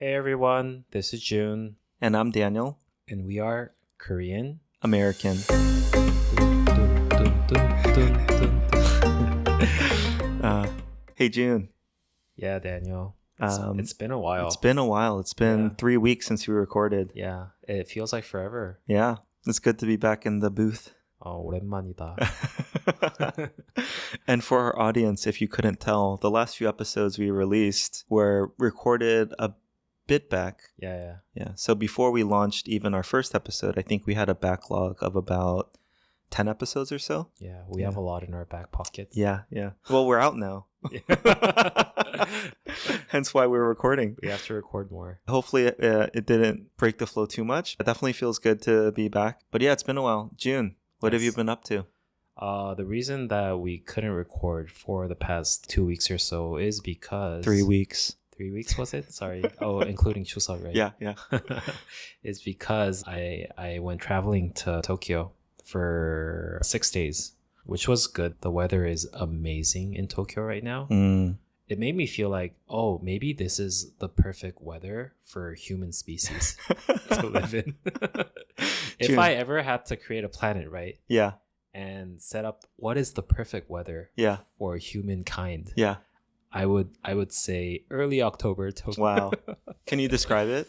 Hey everyone, this is Jun, And I'm Daniel, and we are Korean. American. Dun, dun, dun, dun, dun, dun. Hey, June. Yeah, Daniel. It's been a while. It's been a while. It's been Yeah. 3 weeks since we recorded. Yeah, it feels like forever. Yeah, it's good to be back in the booth. 오랜만이다. And for our audience, if you couldn't tell, the last few episodes we released were recorded a bit back. Yeah. Yeah, so before we launched even our first episode, I think we had a backlog of about 10 episodes or so. Yeah, we have a lot in our back pockets. Yeah. Well, we're out now. Hence why we're recording. We have to record more. Hopefully it didn't break the flow too much. It definitely feels good to be back. But yeah, it's been a while. June, what have you been up to? The reason that we couldn't record for the past 2 weeks or so is because 3 weeks. 3 weeks was it? Sorry. Oh, including Chuseok, right? Yeah. It's because I went traveling to Tokyo for 6 days, which was good. The weather is amazing in Tokyo right now. It made me feel like, oh, maybe this is the perfect weather for human species to live in. If I ever had to create a planet, right? Yeah. And set up what is the perfect weather for humankind, I would say early October Tokyo. Wow. Can you describe it?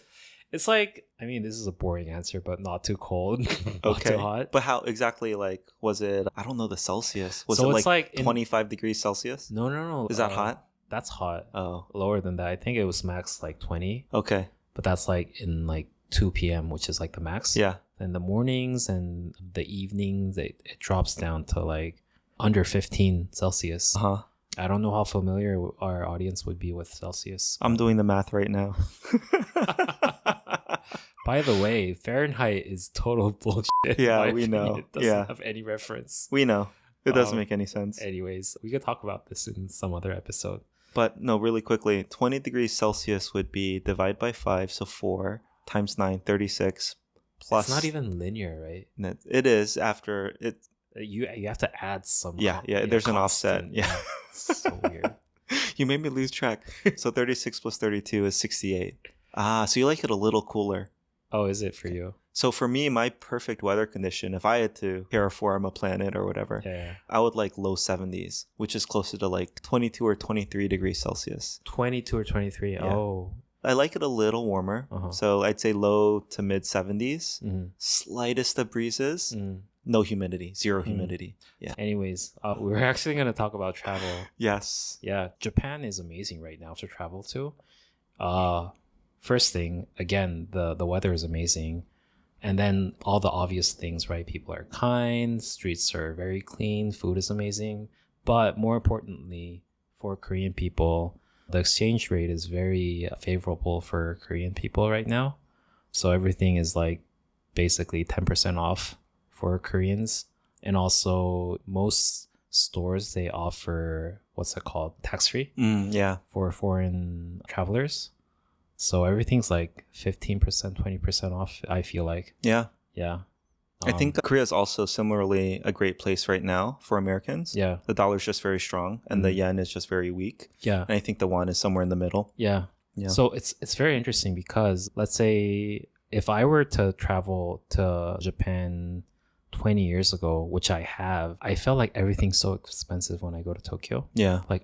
It's like, I mean, this is a boring answer, but not too cold, not too hot. But how exactly, like, was it, I don't know the Celsius. Was So it it's like like 25 degrees Celsius? No. Is that hot? That's hot. Oh. Lower than that. I think it was max like 20. Okay. But that's like in like 2 p.m., which is like the max. Yeah. In the mornings and the evenings, it drops down to like under 15 Celsius. Uh-huh. I don't know how familiar our audience would be with Celsius. I'm doing the math right now. By the way, Fahrenheit is total bullshit. Yeah, in my we know. opinion. It doesn't have any reference. We know. It doesn't make any sense. Anyways, we could talk about this in some other episode. But no, really quickly, 20 degrees Celsius would be divide by 5, so 4 times 9, 36 plus. It's not even linear, right? It is after it. You have to add some. Yeah. There's an offset. Yeah. So weird. You made me lose track. So 36 plus 32 is 68. So you like it a little cooler. Oh, is it for you? So for me, my perfect weather condition, if I had to terraform a planet or whatever, I would like low 70s, which is closer to like 22 or 23 degrees Celsius. 22 or 23. Yeah. Oh. I like it a little warmer. So I'd say low to mid 70s. Slightest of breezes. No humidity. Zero humidity. Yeah. Anyways, we're actually going to talk about travel. Yes. Yeah. Japan is amazing right now to travel to. First thing, again, the weather is amazing. And then all the obvious things, right? People are kind, streets are very clean, food is amazing. But more importantly, for Korean people, the exchange rate is very favorable for Korean people right now. So everything is like basically 10% off for Koreans. And also most stores, they offer, what's it called? Tax-free? For foreign travelers. So everything's like 15%, 20% off, I feel like. Yeah. I think Korea is also similarly a great place right now for Americans. Yeah. The dollar's just very strong and the yen is just very weak. Yeah. And I think the won is somewhere in the middle. Yeah. So it's very interesting because let's say if I were to travel to Japan 20 years ago, which I have, I felt like everything's so expensive when I go to Tokyo. Yeah. Like,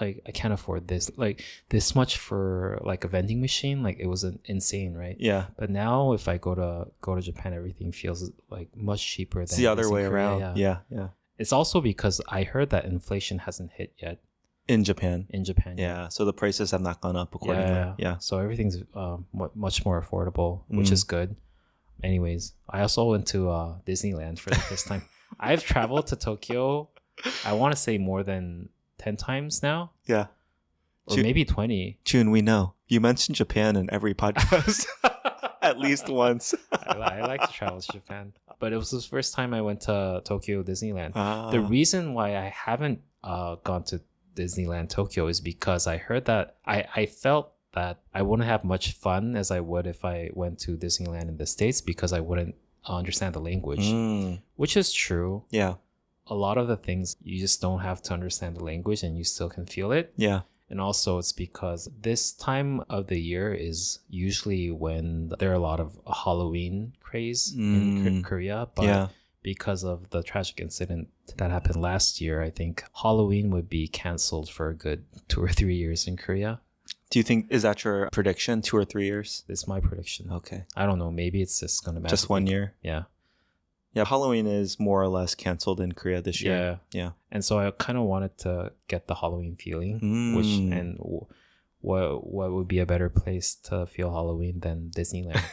I can't afford this. Like this much for like a vending machine. Like it was insane, right? Yeah. But now if I go to Japan, everything feels like much cheaper than it's the other way Korea. around. Yeah. It's also because I heard that inflation hasn't hit yet. In Japan. Yeah. So the prices have not gone up accordingly. Yeah. So everything's much more affordable, which is good. Anyways, I also went to Disneyland for the first time. I've traveled to Tokyo, I want to say more than 10 times now. Yeah. Or maybe 20. June, we know. You mentioned Japan in every podcast. At least once. I like to travel to Japan. But it was the first time I went to Tokyo Disneyland. The reason why I haven't gone to Disneyland Tokyo is because I heard that I felt that I wouldn't have much fun as I would if I went to Disneyland in the States because I wouldn't understand the language, which is true. Yeah. A lot of the things you just don't have to understand the language and you still can feel it. Yeah. And also it's because this time of the year is usually when there are a lot of Halloween craze in Korea. But because of the tragic incident that happened last year, I think Halloween would be canceled for a good 2 or 3 years in Korea. Do you think, is that your prediction, 2 or 3 years? It's my prediction. Okay. I don't know. Maybe it's just going to just 1 year? Yeah. Yeah, Halloween is more or less canceled in Korea this year. Yeah. And so I kind of wanted to get the Halloween feeling, what would be a better place to feel Halloween than Disneyland?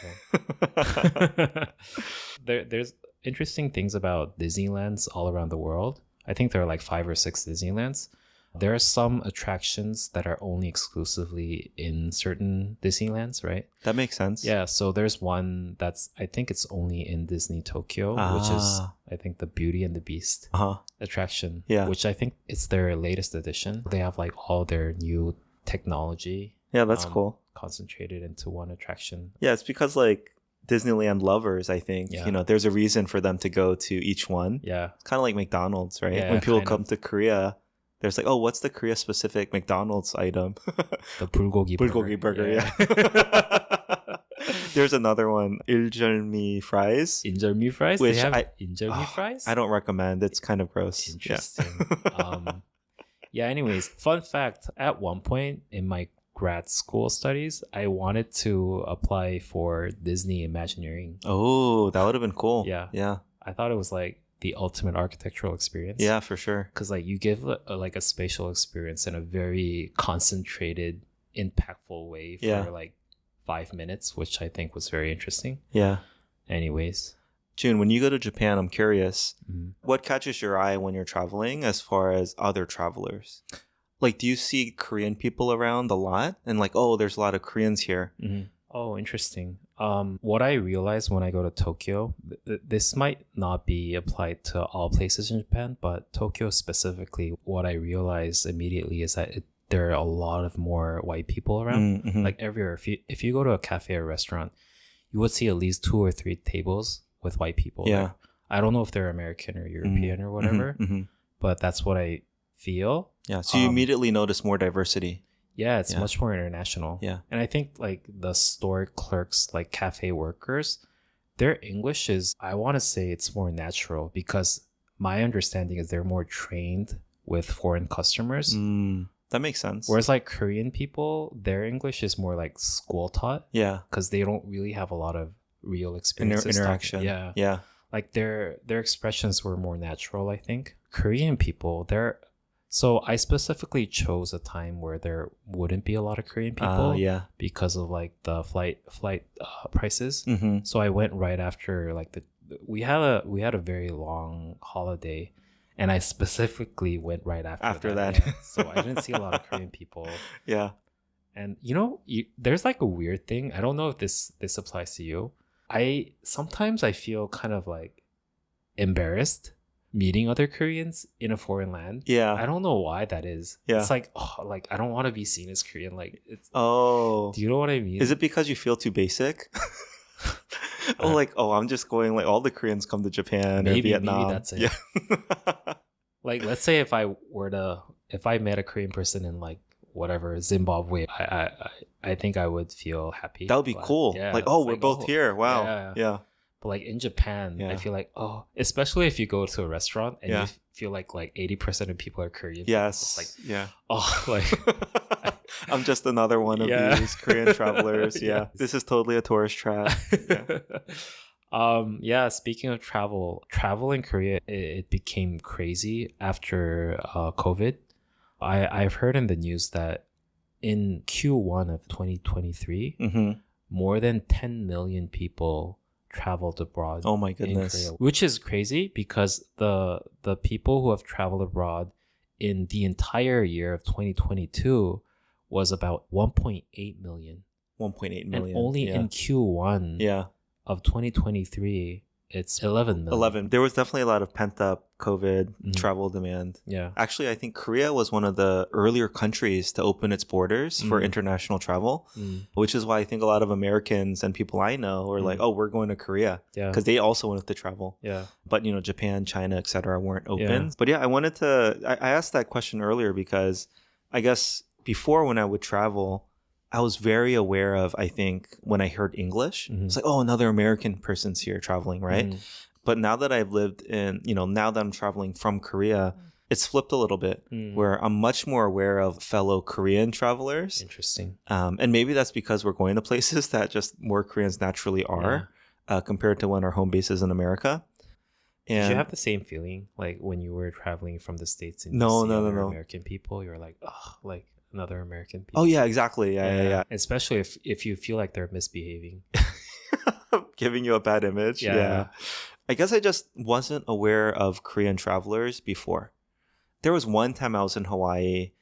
Right? There's interesting things about Disneylands all around the world. I think there are like 5 or 6 Disneylands. There are some attractions that are only exclusively in certain Disneylands, right? That makes sense. Yeah, so there's one I think it's only in Disney Tokyo, which is, I think, the Beauty and the Beast attraction, which I think it's their latest edition. They have like all their new technology. Yeah, that's cool. Concentrated into one attraction. Yeah, it's because like Disneyland lovers, I think, there's a reason for them to go to each one. Yeah. It's kind of like McDonald's, right? Yeah, when people come to Korea, there's like, oh, what's the Korea-specific McDonald's item? The bulgogi burger. Bulgogi burger, yeah. There's another one, iljeolmi fries. Injeolmi fries? Which they have injeolmi fries? I don't recommend. It's kind of gross. Interesting. Yeah, anyways, fun fact. At one point in my grad school studies, I wanted to apply for Disney Imagineering. Oh, that would have been cool. Yeah. I thought it was like the ultimate architectural experience. Yeah, for sure. Because like you give like a spatial experience in a very concentrated, impactful way for like 5 minutes, which I think was very interesting. Yeah. Anyways. Jun, when you go to Japan, I'm curious, what catches your eye when you're traveling as far as other travelers? Like, do you see Korean people around a lot? And like, oh, there's a lot of Koreans here. Oh, interesting. What I realized when I go to Tokyo, this might not be applied to all places in Japan, but Tokyo specifically, what I realized immediately is that there are a lot of more white people around. Like everywhere. If you go to a cafe or restaurant, you would see at least 2 or 3 tables with white people. Yeah. There. I don't know if they're American or European or whatever, but that's what I feel. Yeah. So you immediately notice more diversity. Yeah, it's much more international. Yeah. And I think like the store clerks, like cafe workers, their English is, I want to say it's more natural because my understanding is they're more trained with foreign customers. That makes sense. Whereas like Korean people, their English is more like school taught. Yeah. Because they don't really have a lot of real experiences. Interaction. Yeah. Yeah. Like their expressions were more natural, I think. Korean people, so I specifically chose a time where there wouldn't be a lot of Korean people because of like the flight prices. So I went right after like we had a very long holiday, and I specifically went right after that. Yeah. So I didn't see a lot of Korean people. Yeah. And there's like a weird thing. I don't know if this applies to you. Sometimes I feel kind of like embarrassed meeting other Koreans in a foreign land. Yeah. I don't know why that is. Yeah. It's like, like I don't want to be seen as Korean. Like do you know what I mean? Is it because you feel too basic? I'm just going, like all the Koreans come to Japan or Vietnam. Maybe that's it. Yeah. Like let's say if I met a Korean person in like whatever Zimbabwe, I think I would feel happy. That would be cool. Yeah, like, we're both here. Wow. Yeah. But like in Japan, I feel like, especially if you go to a restaurant and you feel like 80% of people are Korean. Yes. It's like, I'm just another one of these Korean travelers. Yeah. This is totally a tourist trap. Yeah. Speaking of travel in Korea, it became crazy after COVID. I've heard in the news that in Q1 of 2023, more than 10 million people traveled abroad. Oh my goodness. In Korea, which is crazy because the people who have traveled abroad in the entire year of 2022 was about 1.8 million. 1.8 million. And only in Q1 of 2023, it's 11 million. 11. There was definitely a lot of pent-up COVID travel demand. Yeah. Actually, I think Korea was one of the earlier countries to open its borders for international travel, which is why I think a lot of Americans and people I know are like, we're going to Korea. Yeah. Because they also wanted to travel. Yeah. But, Japan, China, etc. weren't open. Yeah. But yeah, I asked that question earlier because I guess before when I would travel, I was very aware of, I think, when I heard English, it's like, oh, another American person's here traveling, right? But now that I've lived in, now that I'm traveling from Korea, it's flipped a little bit where I'm much more aware of fellow Korean travelers. Interesting. And maybe that's because we're going to places that just more Koreans naturally are compared to when our home base is in America. And did you have the same feeling like when you were traveling from the States and no. American people? You're like, oh, like another American people. Oh, yeah, exactly. Yeah. Especially if you feel like they're misbehaving. Giving you a bad image. Yeah. I guess I just wasn't aware of Korean travelers before. There was one time I was in Hawaii,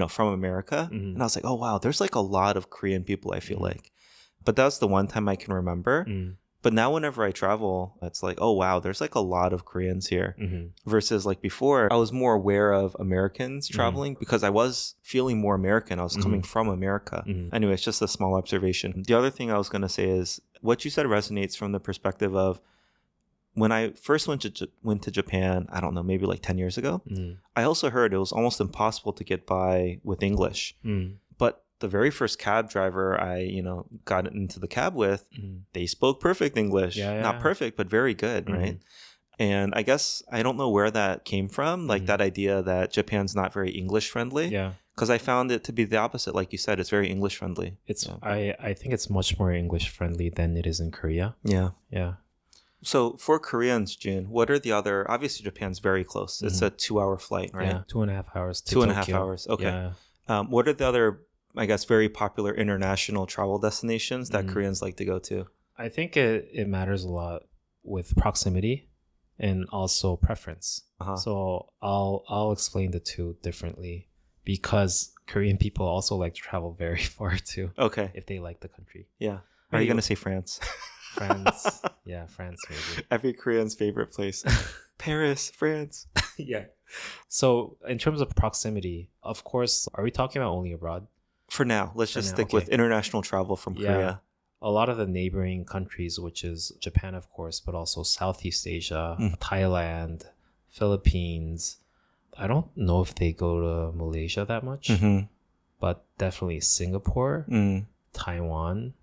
from America, and I was like, oh, wow, there's like a lot of Korean people, I feel like. But that was the one time I can remember. But now whenever I travel, it's like, oh, wow, there's like a lot of Koreans here. Versus like before, I was more aware of Americans traveling because I was feeling more American. I was coming from America. Anyway, it's just a small observation. The other thing I was going to say is what you said resonates from the perspective of when I first went to Japan, I don't know, maybe like 10 years ago, I also heard it was almost impossible to get by with English. But the very first cab driver I, got into the cab with, they spoke perfect English. Not perfect, but very good, right? And I guess I don't know where that came from, like that idea that Japan's not very English friendly. Yeah. Because I found it to be the opposite. Like you said, it's very English friendly. I think it's much more English friendly than it is in Korea. Yeah. Yeah. So for Koreans, Jun, what are the other, obviously Japan's very close. It's a 2-hour flight, right? Yeah, 2.5 hours to 2.5 Tokyo. hours. Okay. Yeah. What are the other, I guess, very popular international travel destinations that Koreans like to go to? I think it matters a lot with proximity and also preference. So I'll explain the two differently because Korean people also like to travel very far too. Okay. If they like the country. Yeah. Are you going to say France? France. Yeah, France maybe. Every Korean's favorite place. Paris, France. Yeah. So in terms of proximity, of course, are we talking about only abroad? For now, let's just stick with international travel from Korea. A lot of the neighboring countries, which is Japan, of course, but also Southeast Asia, Thailand, Philippines. I don't know if they go to Malaysia that much, but definitely Singapore, Taiwan.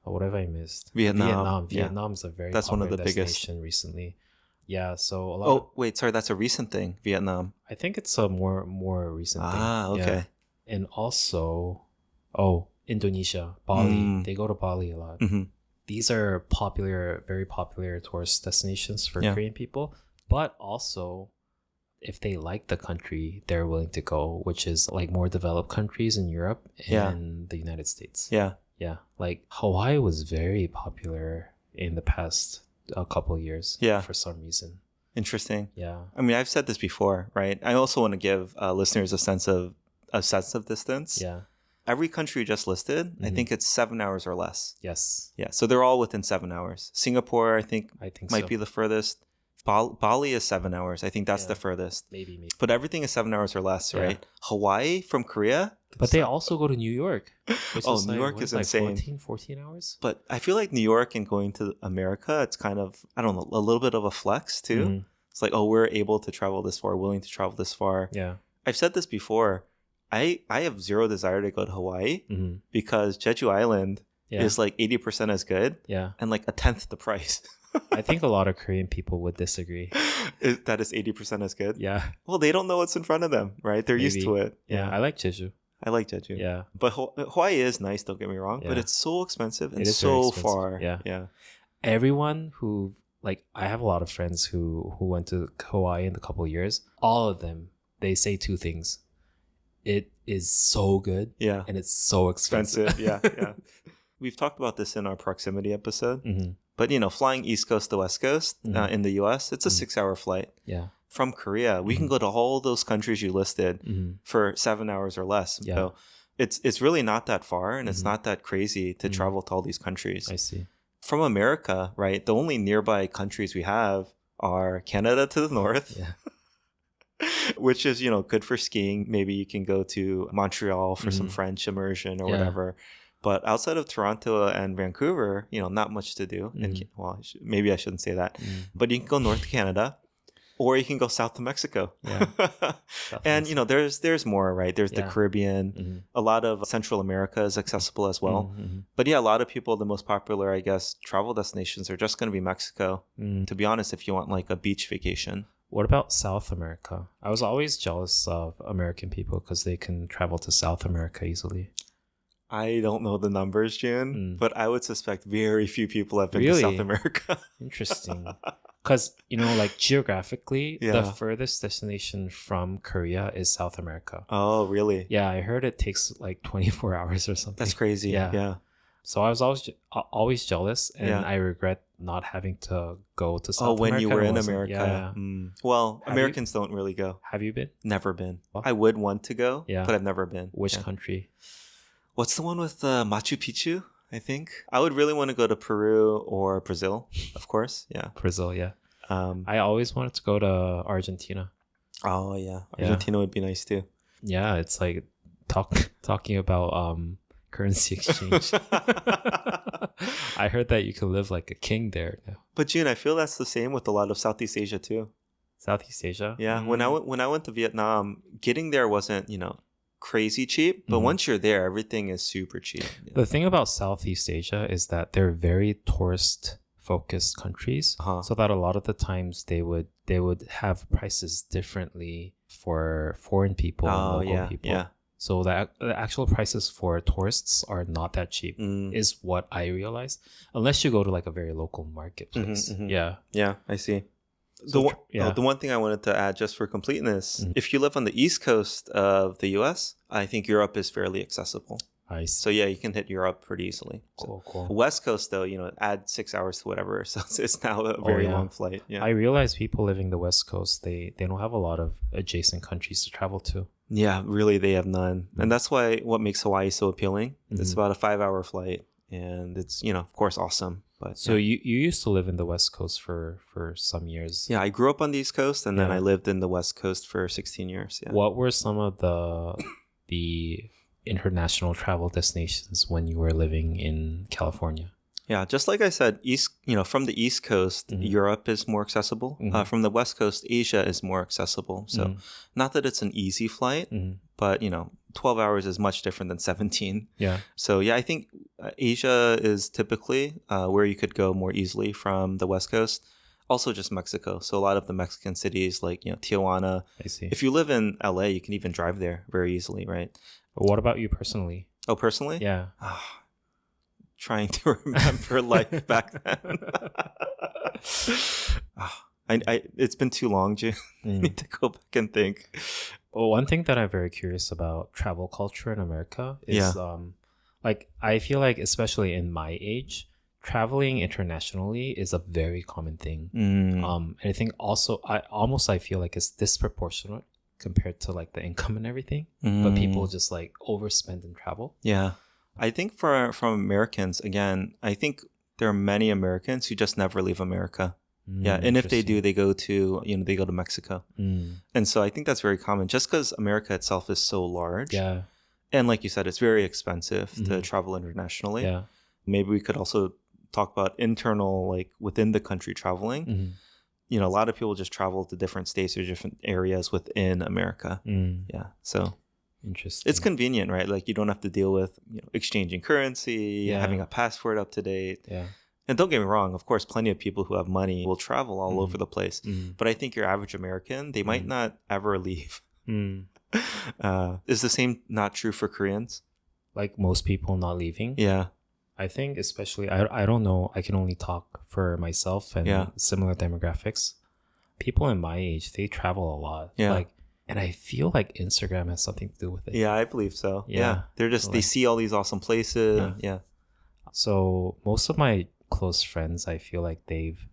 What have I missed? Vietnam. Vietnam's a very that's popular one of the destination biggest recently. Yeah, so a lot. Wait, sorry, that's a recent thing, Vietnam. I think it's a more recent thing. Okay. Yeah. And also, Indonesia, Bali. They go to Bali a lot. These are very popular tourist destinations for Korean people. But also, if they like the country, they're willing to go, which is like more developed countries in Europe and the United States. Yeah. Yeah. Like Hawaii was very popular in the past a couple of years. Yeah. For some reason. Interesting. Yeah. I mean, I've said this before, right? I also want to give listeners a sense of distance. Yeah. Every country you just listed, I think it's 7 hours or less. Yes. Yeah. So they're all within 7 hours. Singapore, I think might be the furthest. Bali is 7 hours. I think that's the furthest. Maybe. But everything is 7 hours or less, right? Hawaii from Korea. But they also go to New York. Which is New York is insane. 14 hours? But I feel like New York and going to America, it's kind of, I don't know, a little bit of a flex too. It's like, oh, we're able to travel this far, willing to travel this far. Yeah. I've said this before. I have zero desire to go to Hawaii because Jeju Island is like 80% as good and like a tenth the price. I think a lot of Korean people would disagree. That is 80% as good? Yeah. Well, they don't know what's in front of them, right? They're used to it. Yeah. I like Jeju. I like Jeju. Yeah. But Hawaii is nice, don't get me wrong, but it's so expensive and so far. Yeah. Everyone who, like, I have a lot of friends who went to Hawaii in a couple of years. All of them, they say two things. It is so good. Yeah. And it's so expensive. Yeah. We've talked about this in our proximity episode. But, flying East Coast to West Coast in the U.S., it's a 6-hour flight. Yeah. From Korea, we can go to all those countries you listed for 7 hours or less. Yeah. So it's really not that far, and it's not that crazy to travel to all these countries. I see. From America, right, the only nearby countries we have are Canada to the north, which is, good for skiing. Maybe you can go to Montreal for some French immersion or whatever. But outside of Toronto and Vancouver, not much to do. And, well, maybe I shouldn't say that. But you can go north to Canada. Or you can go south to Mexico. Yeah. And, you know, there's more, right? There's the Caribbean. A lot of Central America is accessible as well. But yeah, a lot of people, the most popular, I guess, travel destinations are just going to be Mexico. To be honest, if you want like a beach vacation. What about South America? I was always jealous of American people because they can travel to South America easily. I don't know the numbers, Jun, but I would suspect very few people have been to South America. Interesting. Because, you know, like geographically, the furthest destination from Korea is South America. Oh, really? Yeah, I heard it takes like 24 hours or something. That's crazy. Yeah. So I was always jealous, and I regret not having to go to South America. Oh, when you were in America. Yeah. Well, Americans don't really go. Have you been? Never been. I would want to go, but I've never been. Which country? What's the one with Machu Picchu? I think I would really want to go to Peru or Brazil, of course. Yeah, Brazil. Yeah. I always wanted to go to Argentina. Oh yeah, Argentina would be nice too. Yeah, it's like talking about currency exchange. I heard that you can live like a king there now. But Jun, I feel that's the same with a lot of Southeast Asia too. Southeast Asia. Yeah, when I went to Vietnam, getting there wasn't crazy cheap, but once you're there, everything is super cheap. Yeah. The thing about Southeast Asia is that they're very tourist focused countries, so that a lot of the times they would have prices differently for foreign people and local people. Yeah. So the actual prices for tourists are not that cheap, is what I realized, unless you go to like a very local marketplace. Yeah, I see. The one thing I wanted to add just for completeness, if you live on the East Coast of the US, I think Europe is fairly accessible. So yeah, you can hit Europe pretty easily. Cool. West Coast though, add 6 hours to whatever. So it's now a very long flight. Yeah. I realize people living the West Coast, they don't have a lot of adjacent countries to travel to. Yeah, really, they have none. And that's what makes Hawaii so appealing. It's about a 5-hour flight. And it's, of course, awesome. But so you used to live in the West Coast for some years. Yeah, I grew up on the East Coast, and then I lived in the West Coast for 16 years. Yeah. What were some of the international travel destinations when you were living in California? Yeah, just like I said, from the East Coast, Europe is more accessible. From the West Coast, Asia is more accessible. So not that it's an easy flight, but 12 hours is much different than 17. Yeah. So yeah, I think Asia is typically where you could go more easily from the West Coast. Also just Mexico. So a lot of the Mexican cities like, Tijuana. I see. If you live in LA, you can even drive there very easily, right? But what about you personally? Oh, personally? Yeah. Trying to remember life back then. It's been too long, Jun. I need to go back and think. Well, one thing that I'm very curious about travel culture in America is I feel like, especially in my age, traveling internationally is a very common thing. And I think also I feel like it's disproportionate compared to like the income and everything, but people just like overspend and travel. Yeah. I think from Americans, again, I think there are many Americans who just never leave America. Yeah, and if they do, they go to Mexico. And so I think that's very common just because America itself is so large. Yeah. And like you said, it's very expensive to travel internationally. Yeah. Maybe we could also talk about internal, like within the country traveling. A lot of people just travel to different states or different areas within America. Yeah. So interesting. It's convenient, right? Like you don't have to deal with exchanging currency, having a passport up to date. Yeah. And don't get me wrong, of course, plenty of people who have money will travel all over the place. But I think your average American, they might not ever leave. Is the same not true for Koreans? Like most people not leaving? Yeah. I think especially, I don't know, I can only talk for myself and similar demographics. People in my age, they travel a lot. Yeah. And I feel like Instagram has something to do with it. Yeah, I believe so. Yeah. They're just, they see all these awesome places. Yeah. So most of my close friends, I feel like they've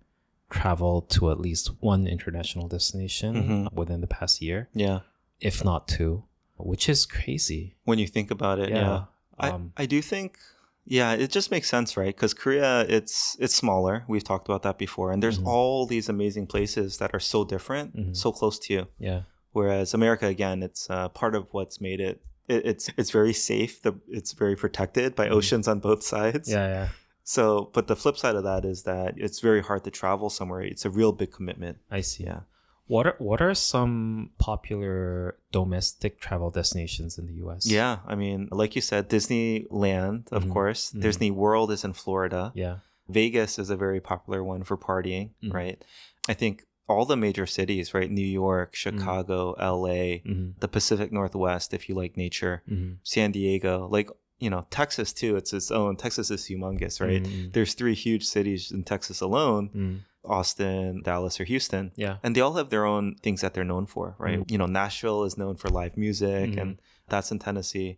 traveled to at least one international destination within the past year. Yeah. If not two, which is crazy. When you think about it. Yeah. I do think, it just makes sense, right? Because Korea, it's smaller. We've talked about that before. And there's all these amazing places that are so different, so close to you. Yeah. Whereas America, again, it's part of what's made it. It's very safe. It's very protected by oceans on both sides. Yeah. So, but the flip side of that is that it's very hard to travel somewhere. It's a real big commitment. I see. Yeah. What are some popular domestic travel destinations in the US? Yeah, I mean, like you said, Disneyland, of course. Disney World is in Florida. Yeah. Vegas is a very popular one for partying, right? I think all the major cities, right? New York, Chicago, LA, the Pacific Northwest, if you like nature, San Diego, like, you know, Texas too. It's its own. Texas is humongous, right? There's 3 huge cities in Texas alone. Austin, Dallas, or Houston. Yeah. And they all have their own things that they're known for, right? You know, Nashville is known for live music, and that's in Tennessee.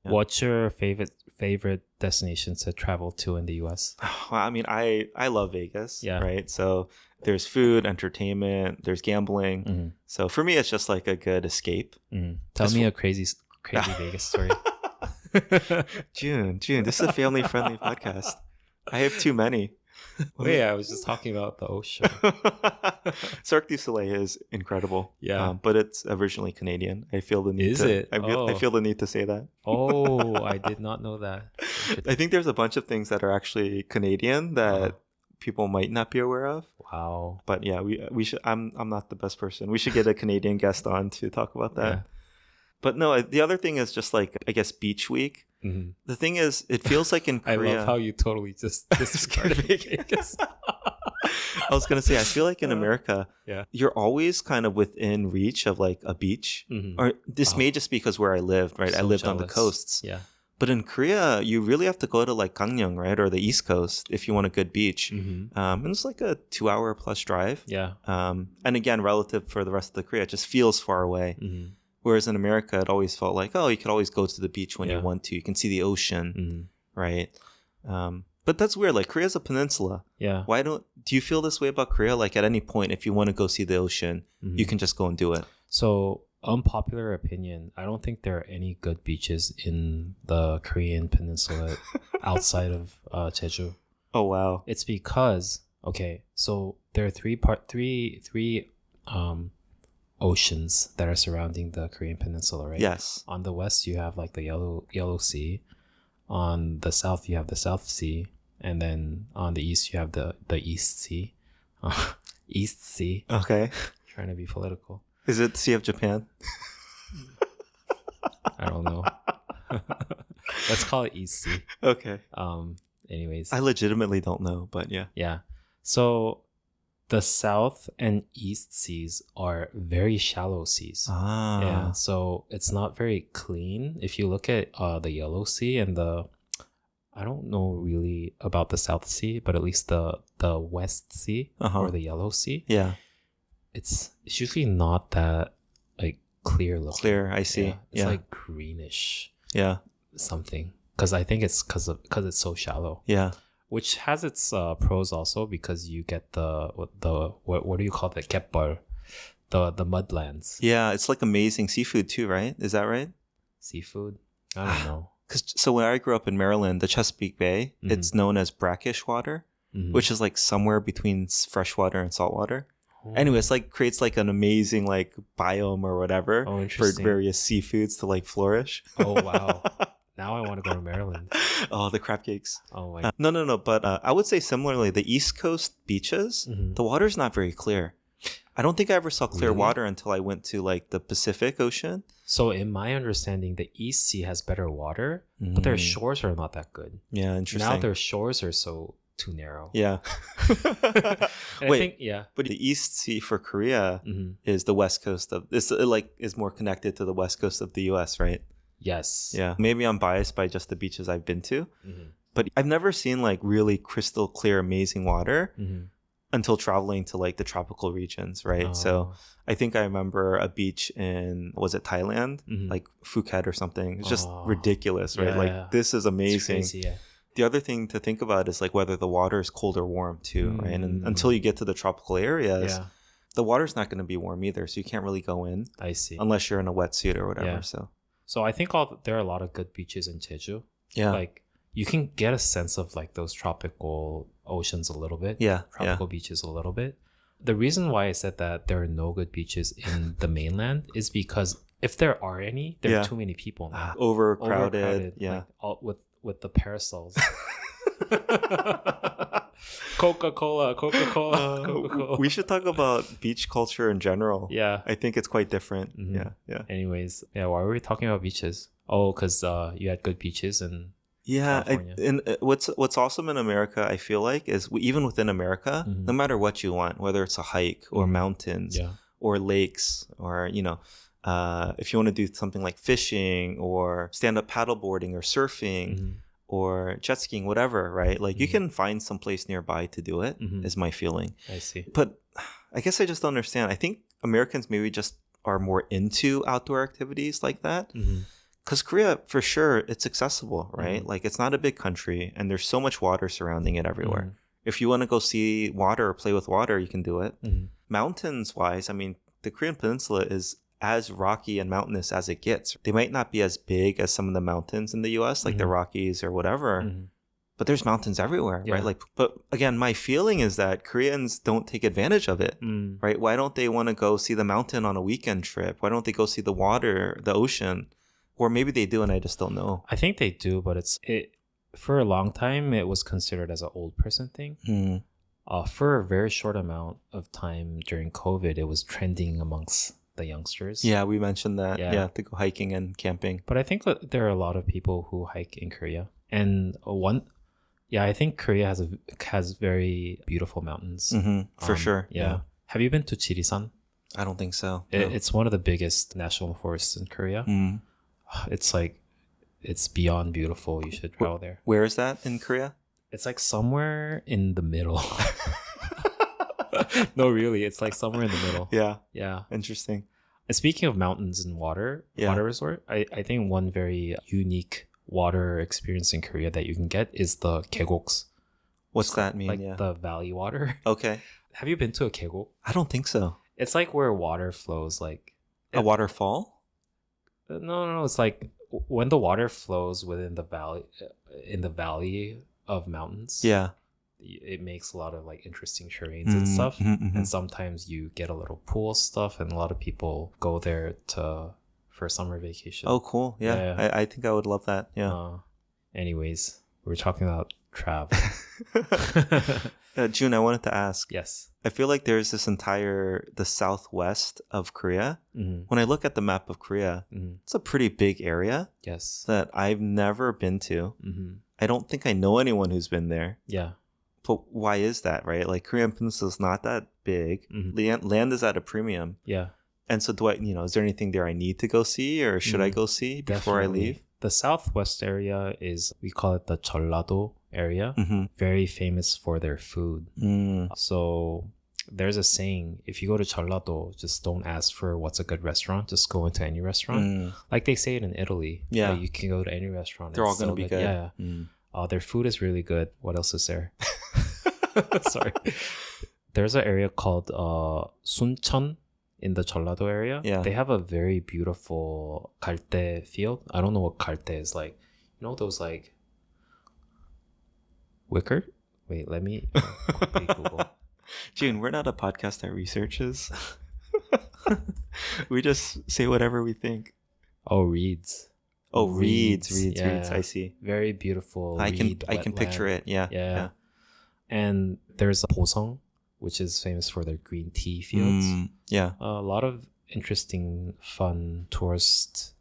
Yeah. What's your favorite destinations to travel to in the US? Well, I mean, I love Vegas, Yeah. right? So there's food, entertainment, there's gambling. So for me, it's just like a good escape. Tell me a crazy Vegas story. June, this is a family-friendly podcast. I have too many. Wait, I was just talking about the ocean. Cirque du Soleil is incredible. Yeah. But it's originally Canadian. I feel the need I feel the need to say that. Oh, I did not know that. I think there's a bunch of things that are actually Canadian that people might not be aware of. Wow. But yeah, we should. I'm not the best person. We should get a Canadian guest on to talk about that. Yeah. But no, the other thing is just like, I guess, beach week. The thing is, it feels like in Korea. I love how you totally just disregarded Vegas. I was going to say, I feel like in America, you're always kind of within reach of like a beach. Or this may just be because where I lived, right? So I lived jealous. on the coasts. Yeah. But in Korea, you really have to go to like Gangneung, right? Or the East Coast if you want a good beach. And it's like a 2-hour plus drive. Yeah. And again, relative for the rest of the Korea, it just feels far away. Whereas in America, it always felt like, oh, you could always go to the beach when you want to. You can see the ocean, right? But that's weird. Like, Korea's a peninsula. Yeah. Do you feel this way about Korea? Like, at any point, if you want to go see the ocean, you can just go and do it. So, unpopular opinion, I don't think there are any good beaches in the Korean peninsula outside of Jeju. Oh, wow. It's because, okay, so there are three oceans that are surrounding the Korean peninsula, right? Yes. On the west, you have like the Yellow Sea. On the south, you have the South Sea. And then on the east, you have the East Sea. East Sea. Okay. Trying to be political. Is it Sea of Japan? I don't know. Let's call it East Sea. Okay. Anyways. I legitimately don't know, but yeah. Yeah. So the South and East Seas are very shallow seas. Ah. Yeah. So it's not very clean. If you look at the Yellow Sea and I don't know really about the South Sea, but at least the West Sea or the Yellow Sea. Yeah. It's usually not that like clear looking. Clear, I see. Yeah. It's like greenish. Yeah. Something. Because I think it's because it's so shallow. Yeah. Which has its pros also because you get what do you call it? 갯벌, the mudlands. Yeah, it's like amazing seafood too, right? Is that right? Seafood? I don't know. So when I grew up in Maryland, the Chesapeake Bay, it's known as brackish water, which is like somewhere between freshwater and saltwater. Anyway, it's like creates like an amazing like biome or whatever for various seafoods to like flourish. Oh wow. Now I want to go to Maryland. Oh, the crab cakes. Oh my. No. But I would say similarly, the East Coast beaches, the water's not very clear. I don't think I ever saw clear water until I went to like the Pacific Ocean. So in my understanding, the East Sea has better water, but their shores are not that good. Yeah, interesting. Now their shores are so too narrow. Yeah. Wait, but the East Sea for Korea is the west coast of is more connected to the west coast of the U.S., right? Yes. Yeah. Maybe I'm biased by just the beaches I've been to, but I've never seen like really crystal clear, amazing water until traveling to like the tropical regions, right? So I think I remember a beach in, was it Thailand? Like Phuket or something. It's just ridiculous, right? Like this is amazing. It's crazy, yeah. The other thing to think about is like whether the water is cold or warm too, right? And until you get to the tropical areas, the water's not going to be warm either. So you can't really go in. I see. Unless you're in a wetsuit or whatever. Yeah. So I think there are a lot of good beaches in Jeju. Yeah. Like you can get a sense of like those tropical oceans a little bit. Yeah. Tropical beaches a little bit. The reason why I said that there are no good beaches in the mainland is because if there are any, there are too many people now. Overcrowded. Yeah. Like with the parasols. Coca-Cola, Coca-Cola, Coca-Cola. We should talk about beach culture in general. Yeah. I think it's quite different. Mm-hmm. Yeah. Anyways, why were we talking about beaches? Oh, because you had good beaches in California. And what's awesome in America, I feel like, is even within America, no matter what you want, whether it's a hike or mountains or lakes or, if you want to do something like fishing or stand-up paddleboarding or surfing or jet skiing, whatever, right? Like you can find some place nearby to do it, is my feeling. I see. But I guess I just don't understand. I think Americans maybe just are more into outdoor activities like that. Because Korea, for sure, it's accessible, right? Like it's not a big country and there's so much water surrounding it everywhere. If you want to go see water or play with water, you can do it. Mountains-wise, I mean, the Korean Peninsula is as rocky and mountainous as it gets. They might not be as big as some of the mountains in the US, like the Rockies or whatever, but there's mountains everywhere, right? Like, but again, my feeling is that Koreans don't take advantage of it, right? Why don't they want to go see the mountain on a weekend trip? Why don't they go see the water, the ocean? Or maybe they do and I just don't know. I think they do, but for a long time, it was considered as an old person thing. For a very short amount of time during COVID, it was trending amongst the youngsters. Yeah, we mentioned that. Yeah, to go hiking and camping. But I think that there are a lot of people who hike in Korea. And I think Korea has very beautiful mountains. For sure. Yeah. Have you been to Jirisan? I don't think so. It's one of the biggest national forests in Korea. It's beyond beautiful. You should travel there. Where is that in Korea? It's like somewhere in the middle. No, really. It's like somewhere in the middle. Yeah. Interesting. And speaking of mountains and water resort, I think one very unique water experience in Korea that you can get is the kegoks. What's that mean? Like the valley water. Okay. Have you been to a kegok? I don't think so. It's like where water flows like... A waterfall? No. It's like when the water flows within the valley, in the valley of mountains. Yeah. It makes a lot of like interesting terrains and stuff. And sometimes you get a little pool stuff and a lot of people go there for summer vacation. Oh, cool. Yeah. I think I would love that. Yeah. Anyways, we're talking about travel. Jun, I wanted to ask. Yes. I feel like there's the southwest of Korea. When I look at the map of Korea, it's a pretty big area. Yes. That I've never been to. I don't think I know anyone who's been there. Yeah. But why is that, right? Like Korean Peninsula is not that big. Land is at a premium. Yeah. And so is there anything there I need to go see or should I go see before I leave? The southwest area we call it the Jeollado area. Very famous for their food. So there's a saying, if you go to Jeollado, just don't ask for what's a good restaurant. Just go into any restaurant. Like they say it in Italy. Yeah. Like you can go to any restaurant. They're all going to be good. Yeah. Their food is really good. What else is there? Sorry. There's an area called Suncheon in the Jeollado area. Yeah. They have a very beautiful galde field. I don't know what galde is like. You know those like wicker? Wait, let me quickly Google. June, we're not a podcast that researches. We just say whatever we think. Oh, reeds. Oh, reeds. I see. Very beautiful. I can picture it. Yeah. And there's Posong, which is famous for their green tea fields. A lot of interesting, fun tourist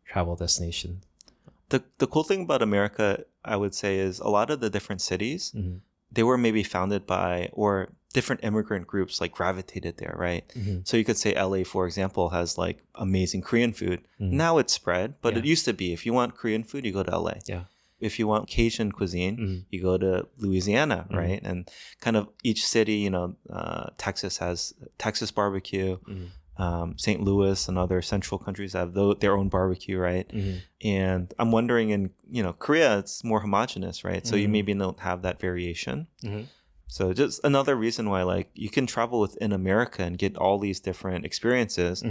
travel destination. The cool thing about America, I would say, is a lot of the different cities, they were maybe founded by or different immigrant groups like gravitated there, right? So you could say LA, for example, has like amazing Korean food. Now it's spread, but it used to be if you want Korean food, you go to LA. Yeah. If you want Cajun cuisine, you go to Louisiana, right? And kind of each city, Texas has Texas barbecue. St. Louis and other central countries have their own barbecue, right? And I'm wondering in, Korea, it's more homogenous, right? So you maybe don't have that variation. So just another reason why, like, you can travel within America and get all these different experiences,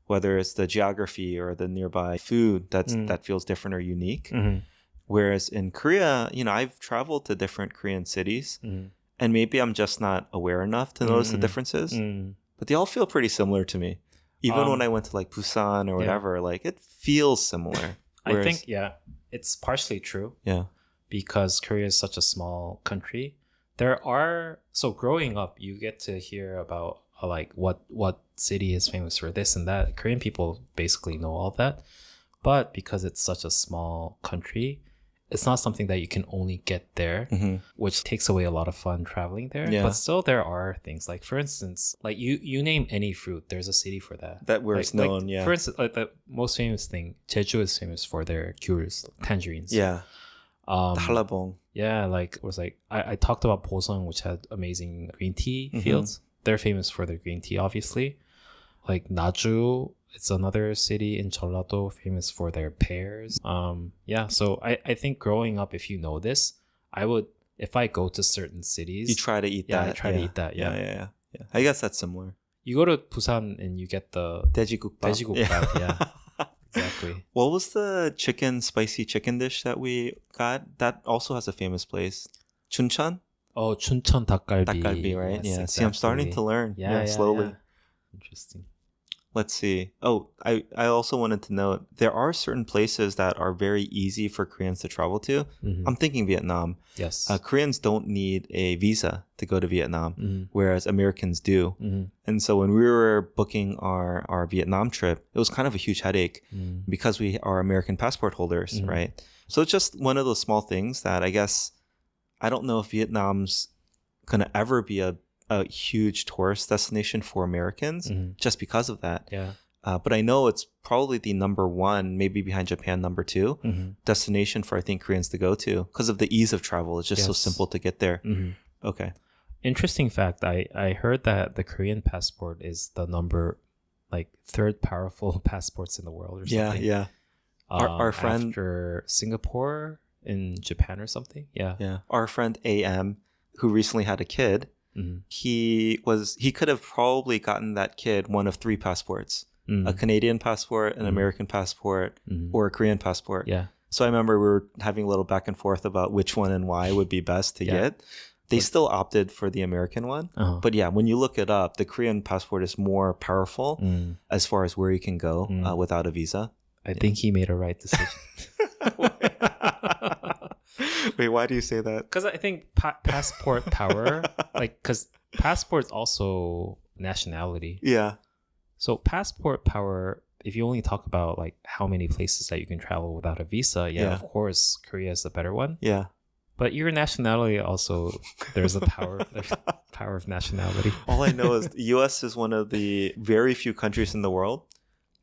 whether it's the geography or the nearby food that feels different or unique. Whereas in Korea, I've traveled to different Korean cities, and maybe I'm just not aware enough to notice the differences. But they all feel pretty similar to me. Even when I went to like Busan or whatever, like it feels similar. I think, it's partially true. Yeah. Because Korea is such a small country. So growing up, you get to hear about like what city is famous for this and that. Korean people basically know all that, but because it's such a small country, it's not something that you can only get there, which takes away a lot of fun traveling there. Yeah. But still, there are things like, for instance, like you name any fruit, there's a city for that. That where it's known, yeah. For instance, like the most famous thing, Jeju is famous for their gyuls, tangerines. Yeah. Halabong. Yeah, like it was like I talked about Boseong, which had amazing green tea fields. They're famous for their green tea, obviously. Like Naju, it's another city in Jeollado famous for their pears. Yeah, so I think growing up, if you know this, I would, if I go to certain cities, you try to eat that. I try to eat that. Yeah. I guess that's similar. You go to Busan and you get the Daejigukbap. Yeah. Exactly. What was the spicy chicken dish that we got? That also has a famous place. Chuncheon? Oh, Chuncheon 닭갈비. 닭갈bi, right? Yes, yeah. exactly. See, I'm starting to learn. Yeah, slowly. Yeah. Interesting. Let's see. Oh, I also wanted to note, there are certain places that are very easy for Koreans to travel to. I'm thinking Vietnam. Yes. Koreans don't need a visa to go to Vietnam, whereas Americans do. And so when we were booking our Vietnam trip, it was kind of a huge headache because we are American passport holders, right? So it's just one of those small things that I guess, I don't know if Vietnam's going to ever be a huge tourist destination for Americans just because of that. Yeah. But I know it's probably the number one, maybe behind Japan, number two destination for, I think, Koreans to go to because of the ease of travel. It's just so simple to get there. Okay. Interesting fact. I heard that the Korean passport is the third powerful passports in the world or something. Yeah. Our friend after Singapore in Japan or something. Yeah. Our friend AM, who recently had a kid, he could have probably gotten that kid one of three passports: a Canadian passport, an American passport, or a Korean passport. Yeah. So I remember we were having a little back and forth about which one and why would be best to get. They still opted for the American one. But yeah, when you look it up, the Korean passport is more powerful as far as where you can go without a visa. I think he made a right decision. Wait, why do you say that? Because I think passport power, because passport's also nationality. Yeah. So passport power, if you only talk about how many places that you can travel without a visa, of course, Korea is the better one. Yeah. But your nationality also, there's a power of nationality. All I know is the U.S. is one of the very few countries in the world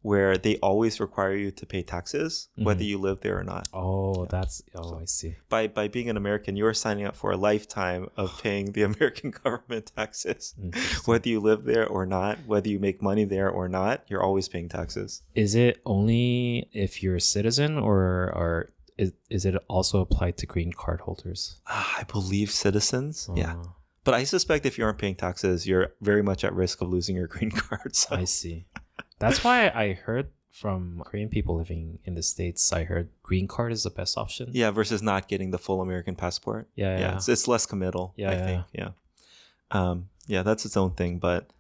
where they always require you to pay taxes, whether you live there or not. Oh, I see. By being an American, you are signing up for a lifetime of paying the American government taxes. Whether you live there or not, whether you make money there or not, you're always paying taxes. Is it only if you're a citizen or is it also applied to green card holders? I believe citizens. Yeah. But I suspect if you aren't paying taxes, you're very much at risk of losing your green card. So. I see. That's why I heard from Korean people living in the States, I heard green card is the best option. Yeah, versus not getting the full American passport. Yeah. It's less committal, I think. Yeah, that's its own thing. But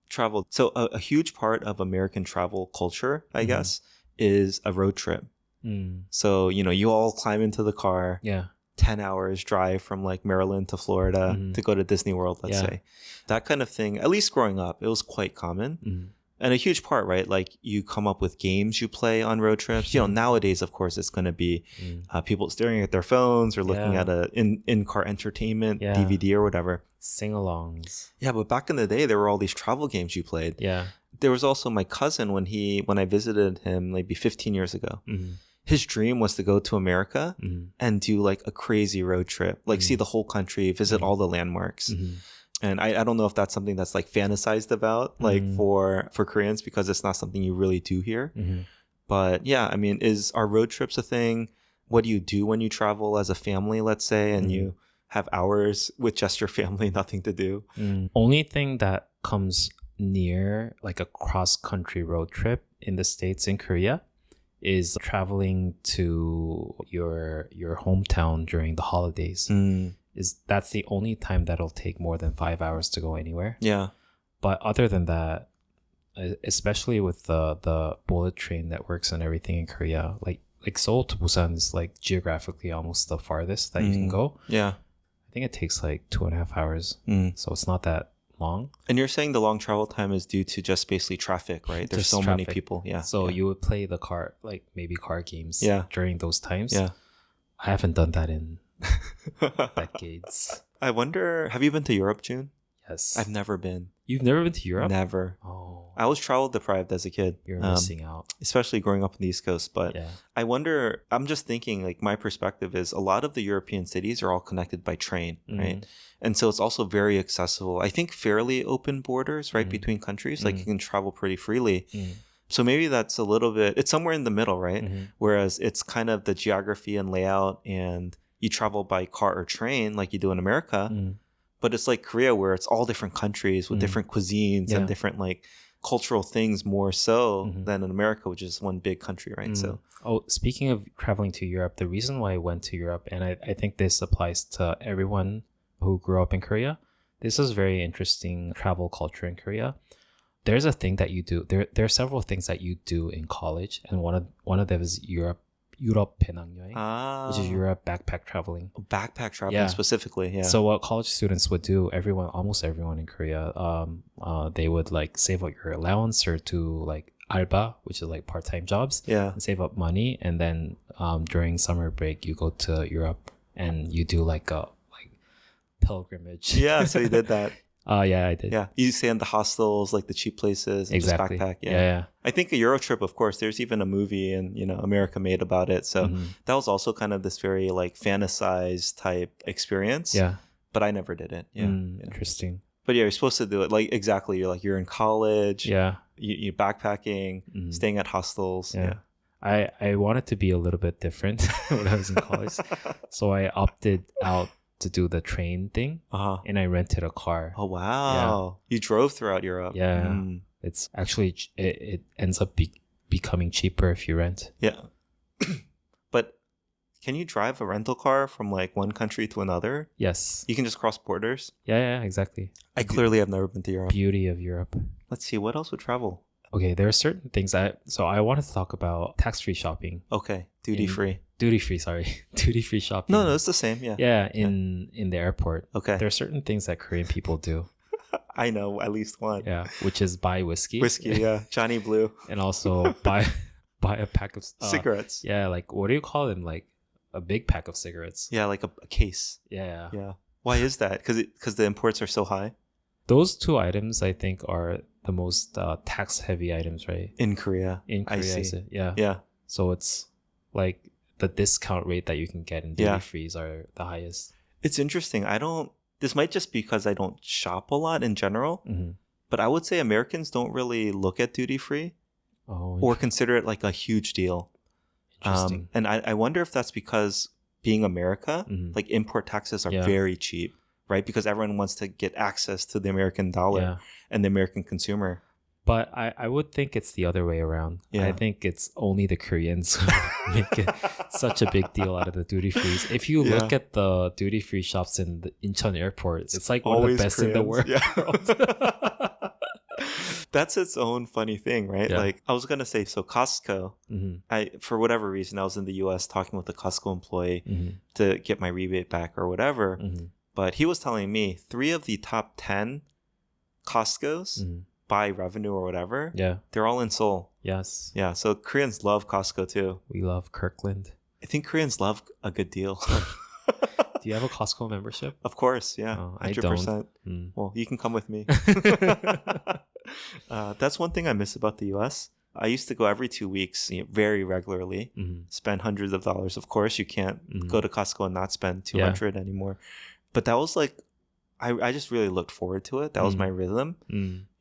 travel. So a huge part of American travel culture, I guess, is a road trip. So, you all climb into the car. Yeah. 10 hours drive from Maryland to Florida to go to Disney World, let's say. That kind of thing, at least growing up, it was quite common. And a huge part, right? You come up with games you play on road trips. Nowadays, of course, it's going to be people staring at their phones or looking at a in-car entertainment DVD or whatever. Sing-alongs. Yeah, but back in the day, there were all these travel games you played. Yeah. There was also my cousin when I visited him maybe 15 years ago. His dream was to go to America and do a crazy road trip, see the whole country, visit all the landmarks. And I don't know if that's something that's fantasized about for Koreans because it's not something you really do here. But yeah, I mean, are road trips a thing? What do you do when you travel as a family, let's say, and you have hours with just your family, nothing to do? Only thing that comes near a cross-country road trip in the States in Korea is traveling to your hometown during the holidays. That's the only time that'll take more than 5 hours to go anywhere. Yeah. But other than that, especially with the bullet train networks and everything in Korea, like Seoul to Busan is geographically almost the farthest that you can go. Yeah. I think it takes like 2.5 hours. So it's not that long. And you're saying the long travel time is due to just basically traffic, right? There's so many people. Yeah. So you would play the car, like maybe car games during those times. Yeah. I haven't done that in decades. I wonder, have you been to Europe, June? Yes. I've never been. You've never been to Europe? Never. Oh. I was travel deprived as a kid. You're missing out. Especially growing up on the East Coast. But I wonder, I'm just thinking, like, my perspective is a lot of the European cities are all connected by train, right? And so it's also very accessible. I think fairly open borders, right, between countries. Like, you can travel pretty freely. So maybe that's a little bit, it's somewhere in the middle, right? Whereas it's kind of the geography and layout, and you travel by car or train like you do in America. But it's like Korea, where it's all different countries with different cuisines and different like cultural things more so than in America, which is one big country, right? So, speaking of traveling to Europe, the reason why I went to Europe, and I think this applies to everyone who grew up in Korea, this is very interesting travel culture in Korea. There's a thing that you do. There are several things that you do in college, and one of them is Europe 배낭여행, which is Europe backpack traveling. Backpack traveling specifically, yeah. So what college students would do, almost everyone in Korea, they would like save up your allowance or do like alba, which is like part-time jobs, and save up money, and then during summer break you go to Europe and you do like a pilgrimage. Yeah, so you did that. Yeah, I did. Yeah, you stay in the hostels, like the cheap places, and exactly. Just backpack. Yeah. I think a Euro trip, of course, there's even a movie and, America made about it. So that was also kind of this very like fantasized type experience. Yeah. But I never did it. Yeah. Interesting. But yeah, you're supposed to do it. Like, exactly. You're in college. Yeah. You backpacking, staying at hostels. Yeah. I wanted to be a little bit different when I was in college. So I opted out to do the train thing, and I rented a car. Oh wow! You drove throughout Europe. Yeah, it's actually it ends up becoming cheaper if you rent. Yeah, but can you drive a rental car from like one country to another? Yes, you can just cross borders. Yeah, exactly. I clearly have never been to Europe. Beauty of Europe. Let's see, what else would travel? Okay, there are certain things I wanted to talk about tax-free shopping. Okay, duty-free. Duty-free shopping. No, it's the same, yeah. Yeah, in the airport. Okay. There are certain things that Korean people do. I know, at least one. Yeah, which is buy whiskey. Whiskey, yeah. Johnny Blue. And also buy a pack of... cigarettes. Yeah, like, what do you call them? Like, a big pack of cigarettes. Yeah, like a case. Yeah. Yeah. Why is that? Because the imports are so high? Those two items, I think, are the most tax-heavy items, right? In Korea. I see. Yeah. Yeah. So it's like the discount rate that you can get in duty-frees are the highest. It's interesting. This might just be because I don't shop a lot in general, but I would say Americans don't really look at duty-free or consider it like a huge deal. Interesting. And I wonder if that's because being America, like import taxes are very cheap. Right? Because everyone wants to get access to the American dollar and the American consumer. But I would think it's the other way around. Yeah. I think it's only the Koreans who make it such a big deal out of the duty frees. If you look at the duty free shops in the Incheon airport, it's like one of the best Koreans in the world. Yeah. That's its own funny thing, right? Yeah. Like I was gonna say, so Costco. For whatever reason, I was in the U.S. talking with a Costco employee to get my rebate back or whatever. But he was telling me 3 of the top 10 Costco's by revenue or whatever, they're all in Seoul. Yes. Yeah, so Koreans love Costco too. We love Kirkland. I think Koreans love a good deal. Do you have a Costco membership? Of course, yeah. 100%. I don't. Well, you can come with me. That's one thing I miss about the U.S. I used to go every 2 weeks, very regularly, spend hundreds of dollars. Of course, you can't go to Costco and not spend $200 anymore. But that was like, I just really looked forward to it. That was my rhythm.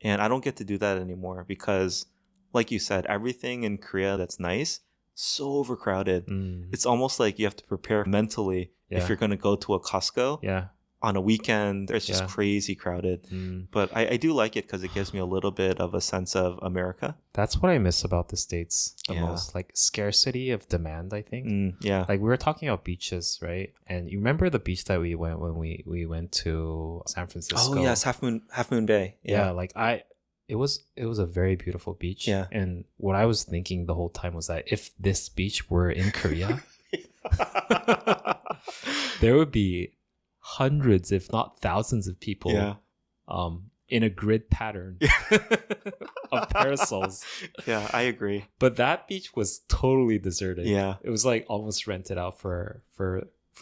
And I don't get to do that anymore because, like you said, everything in Korea that's nice, so overcrowded. It's almost like you have to prepare mentally if you're going to go to a Costco. On a weekend, it's just crazy crowded. But I do like it because it gives me a little bit of a sense of America. That's what I miss about the States the most. Like scarcity of demand, I think. Like we were talking about beaches, right? And you remember the beach that we went when we went to San Francisco? Oh yes, Half Moon Bay. Yeah, like it was a very beautiful beach. Yeah. And what I was thinking the whole time was that if this beach were in Korea, there would be hundreds, if not thousands of people in a grid pattern of parasols. Yeah, I agree. But that beach was totally deserted. Yeah. It was like almost rented out for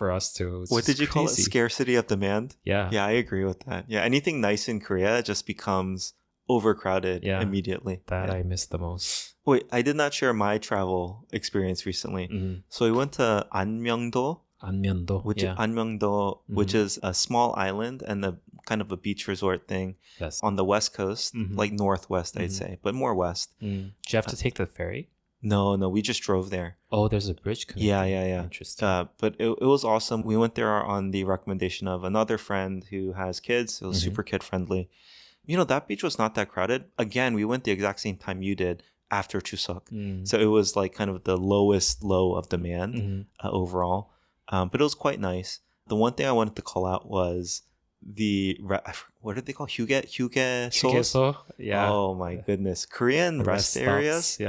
us to. What did you call it? Scarcity of demand? Yeah. Yeah, I agree with that. Yeah, anything nice in Korea just becomes overcrowded immediately. That I miss the most. Wait, I did not share my travel experience recently. Mm-hmm. So we went to Anmyeongdo. Anmyeongdo, which is a small island and a kind of a beach resort thing on the west coast, like northwest, I'd say, but more west. Did you have to take the ferry? No, we just drove there. Oh, there's a bridge connecting. Yeah. Interesting. But it was awesome. We went there on the recommendation of another friend who has kids. It was super kid friendly. You know, that beach was not that crowded. Again, we went the exact same time you did after Chuseok. So it was like kind of the lowest low of demand overall. But it was quite nice. The one thing I wanted to call out was what did they call Hugye-so? Yeah. Oh my goodness. Korean rest areas